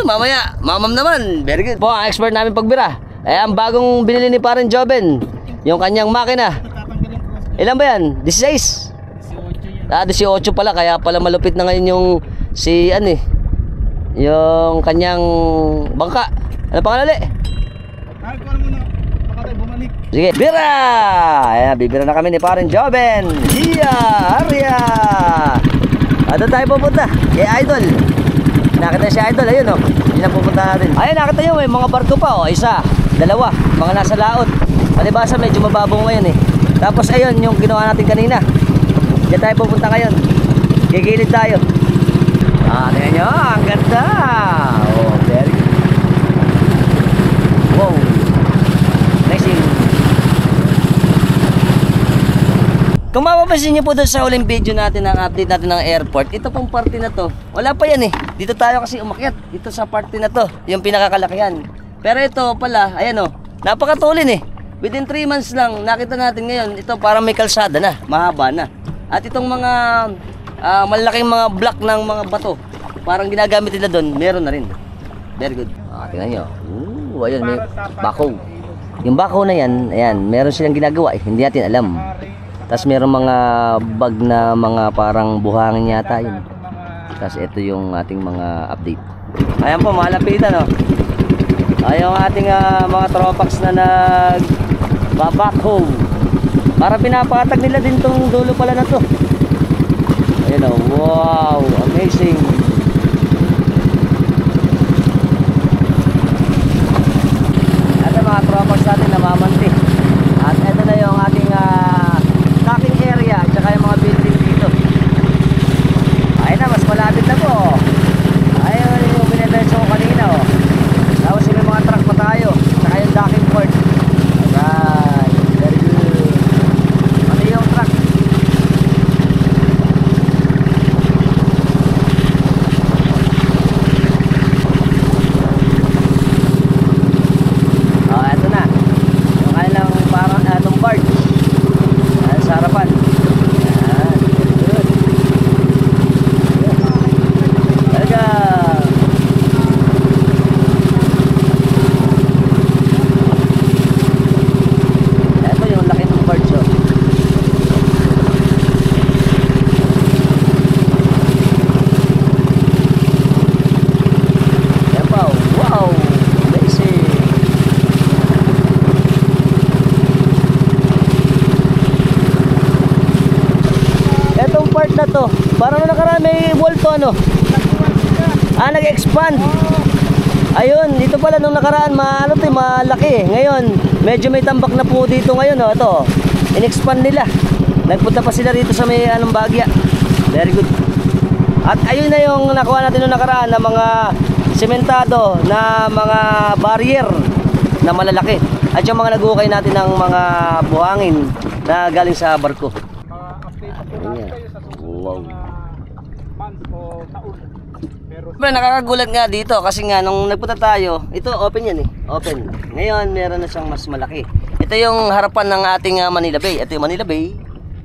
Mamaya, mamam naman. Very good. Po ang expert namin pagbira. Ang bagong binili ni parang Joven, yung kanyang makina. Ilan ba yan? 16? 18 pala. Kaya pala malupit na ngayon yung yung kanyang bangka. Ano pangalan ulit? Sige, bira! Ayan, bibira na kami ni parang Joven. Hiya! Arya! Doon tayo pupunta. Kay Idol. Nakita si Idol, ayun yun ang pupunta natin. Ayun, nakita nyo, may mga barko pa isa, dalawa, mga nasa laot. Palibasa medyo mababaw ngayon eh. Tapos ayun, yung ginawa natin kanina. Diyan tayo pupunta ngayon. Gigilid tayo. Tingnan nyo, ang ganda. Oh, very good. Wow. Nice. Kung mapapansin niyo po doon sa huling video natin, ang update natin ng airport, ito pong party na to, wala pa yan eh. Dito tayo kasi umakyat, dito sa party na to, yung pinakakalakihan. Pero ito pala, ayan o, napakatulin eh. Within 3 months lang, nakita natin ngayon, ito parang may kalsada na, mahaba na. At itong mga malaking mga block ng mga bato, parang ginagamit nila doon, meron na rin. Very good. Tingnan nyo. Ayun, may bako. Yung bako na yan, ayan, meron silang ginagawa eh, hindi natin alam. Tapos meron mga bag na mga parang buhangin yata yun. Tapos ito yung ating mga update. Ayan po, malapitan no. Ayan yung ating mga tropax na nag-backhoe. Para pinapatag nila din tong dulo pala na to. Ayan o, wow, amazing. Ito mga tropax natin namamanti. At ito na yung ating docking area at saka yung mga building dito. Ayun na, mas malapit na po. Ayun yung binidiretso ko kanina oh. Tapos yung mga truck pa tayo saka yung docking port. Alright, very good. Ano yung truck? Eto na yung kanilang parang atong barge sa harapan. Ayan, very good. Talaga. Ito yung laki ng barge oh. Ayan pa, wow, amazing. Etong part na to, parang nung nakaraan may wall to ano? Nag-expand. Ayun, dito pala nung nakaraan ano to, malaki. Ngayon, medyo may tambak na po dito ngayon oh. Ito, in-expand nila. Nagpunta pa sila rito sa may Bagya. Very good. At ayun na yung nakuha natin nung nakaraan na mga sementado na mga barrier na malalaki. At yung mga nag-ukay natin ng mga buhangin na galing sa barko. Update po namin kayo sa susunod mga months o taon. Pero Nakakagulat nga dito kasi nga nung nagpunta tayo, ito open yan eh, open. Ngayon meron na siyang mas malaki. Ito yung harapan ng ating Manila Bay. Ito yung Manila Bay.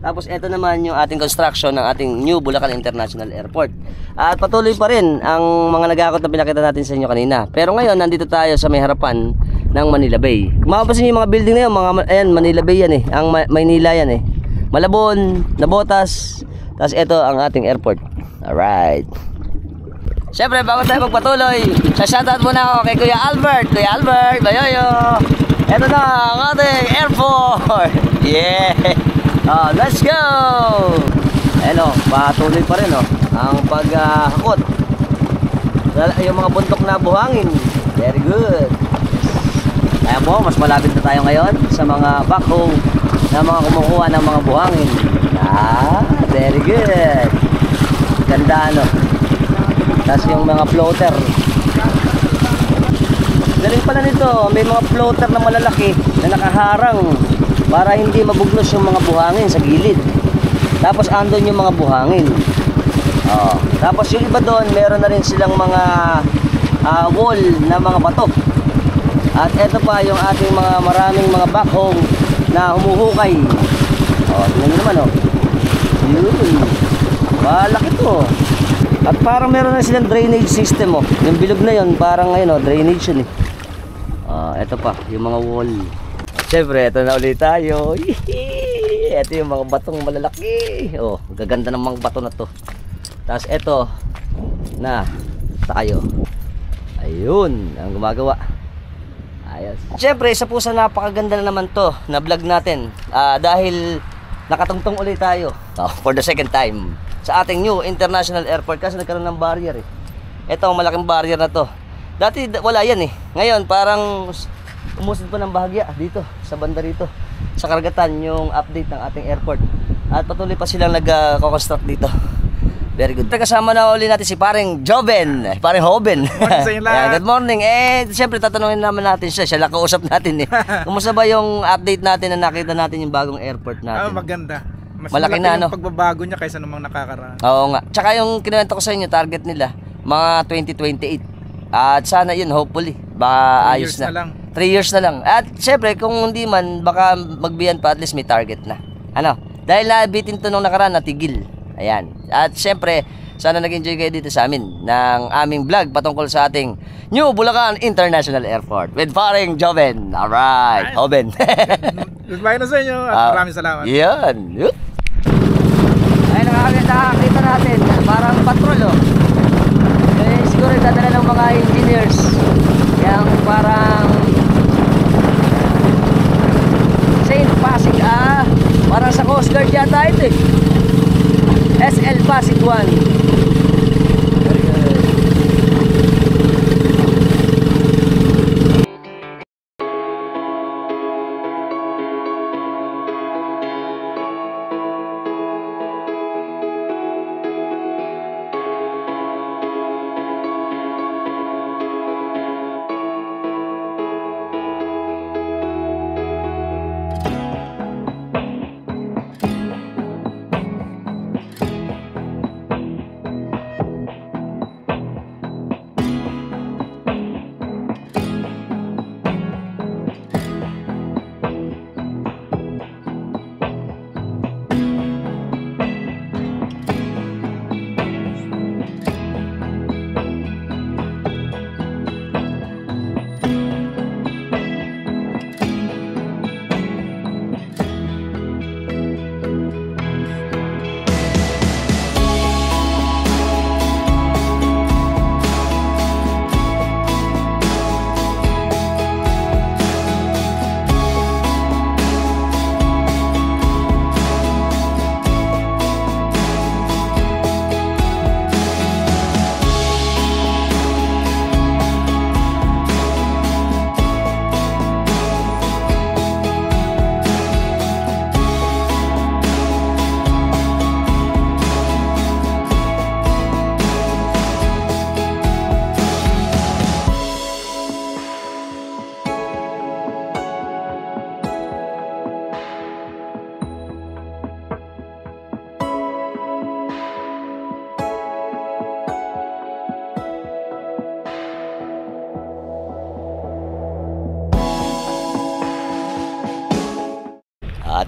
Tapos ito naman yung ating construction ng ating New Bulacan International Airport. At patuloy pa rin ang mga nag-aakot na pinakita natin sa inyo kanina. Pero ngayon nandito tayo sa may harapan ng Manila Bay. Kung mapapansin yung mga building na yun, ayan, Manila Bay yan eh. Ang Maynila yan eh. Malabon, Nabotas. Tapos ito ang ating airport. Alright. Siyempre, bago tayo magpatuloy, shoutout muna ako kay Kuya Albert. Kuya Albert, bayoyo. Ito na ang ating airport. Yeah. Let's go. Ayan o, patuloy pa rin o ang paghakot. Yung mga buntok na buhangin. Very good. Ayan po, mas malapit na tayo ngayon sa mga backhoe na mga kumukuha ng mga buhangin. Very good. Ganda ano. Tapos yung mga floater. Galing pala nito, may mga floater na malalaki na nakaharang para hindi mabugnos yung mga buhangin sa gilid. Tapos andon yung mga buhangin. Tapos yung iba doon, meron na rin silang mga wall na mga bato. At eto pa yung ating mga maraming mga backhoe na humuhukay. Tingnan nyo naman Yun. Malaki to. At parang meron na silang drainage system Yung bilog na yun, parang ngayon drainage yun eh. Eto pa, yung mga wall. Siyempre, eto na ulit tayo. Eto yung mga batong malalaki. Gaganda ng mga bato na to. Tapos eto na tayo. Ayun, ang gumagawa. Ayos. Siyempre, isa po sa napakaganda na naman to na vlog natin. Dahil nakatungtong ulit tayo for the second time sa ating new international airport kasi nagkaroon ng barrier eh. Ito ang malaking barrier na to. Dati wala yan eh. Ngayon parang umusad pa ng bahagya dito sa banda rito sa karagatan yung update ng ating airport. At patuloy pa silang nag-construct dito. Very good. Kasama na uli natin si paring Joven, paring Hoben. Morning sa inyo lahat. Good morning. Siyempre tatanungin naman natin siya. Siya lang kausap natin eh. Kumusta ba yung update natin na nakita natin yung bagong airport natin? Maganda. Mas malaki malaki na yung ano. pagbabago niya kaysa nung nakakaraan. Oo nga. Tsaka yung kinuwento ko sa inyo, target nila, mga 2028. At sana yun, hopefully, baka 3 ayos years na. na lang. 3 years na lang. At syempre, kung hindi man, baka magbiyan pa, at least may target na. Ano? Dahil nabitin to nung nakaraan, natigil. Ayan. At syempre, sana nag-enjoy kayo dito sa amin ng aming vlog patungkol sa ating New Bulacan International Airport with paring Joven. Alright, Joven. Goodbye na sa inyo at maraming salamat. Yan. Yup. Ay, nakakita natin. Parang patrol, oh. Eh, siguro dadala ng mga engineers. Yung parang Saint Pasig, parang sa Coast Guard yata ito, eh. SL Pasig 1.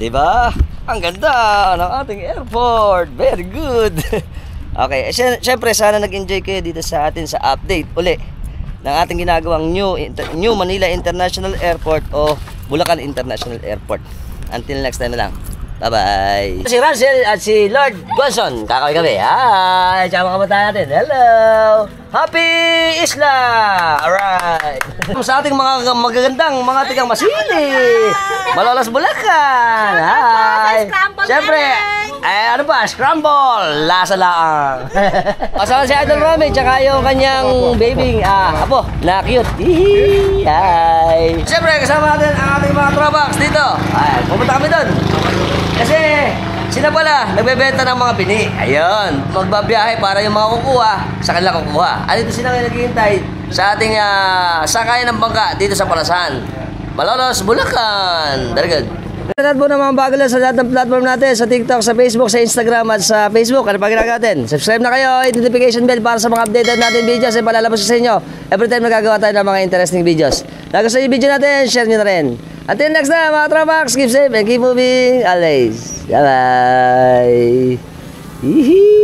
Diba? Ang ganda ng ating airport. Very good. Okay, syempre sana nag-enjoy kayo dito sa atin sa update uli ng ating ginagawang New Manila International Airport o Bulacan International Airport. Until next time na lang. Bye-bye. Si Russell at si Lord Gonson. Kakawin kami. Hi! Tsaka mga kabataan natin. Hello! Happy Isla! Alright! Sa ating mga magagandang mga tigang masili. Malolos Bulacan. Hi! Siyempre, ano pa? Scramble! Lasa lang. Kasama si Idol Rami tsaka yung kanyang baby, apo, na cute. Hihi! Hi! Siyempre, kasama natin ang ating mga tropax dito. Ay, pumunta kami doon. Kasi sila pala nagbebenta ng mga bini. Ayun, magbabiyahe para yung mga kukuha sa kanila kukuha. At ito sila ngayon naghihintay sa ating sakayan ng bangka dito sa Palasan. Malolos, Bulacan. Very good. Lahat po ng mga bago lang sa lahat ng platform natin, sa TikTok, sa Facebook, sa Instagram at sa Facebook. Ano pa ginagawa natin? Subscribe na kayo, hit notification bell para sa mga updated natin videos ay palalabas sa inyo. Every time nagagawa tayo ng mga interesting videos. Nagustuhan yung video natin, share nyo na rin. Until next time, mga tropax, keep safe and keep moving always. Bye-bye. Hihi.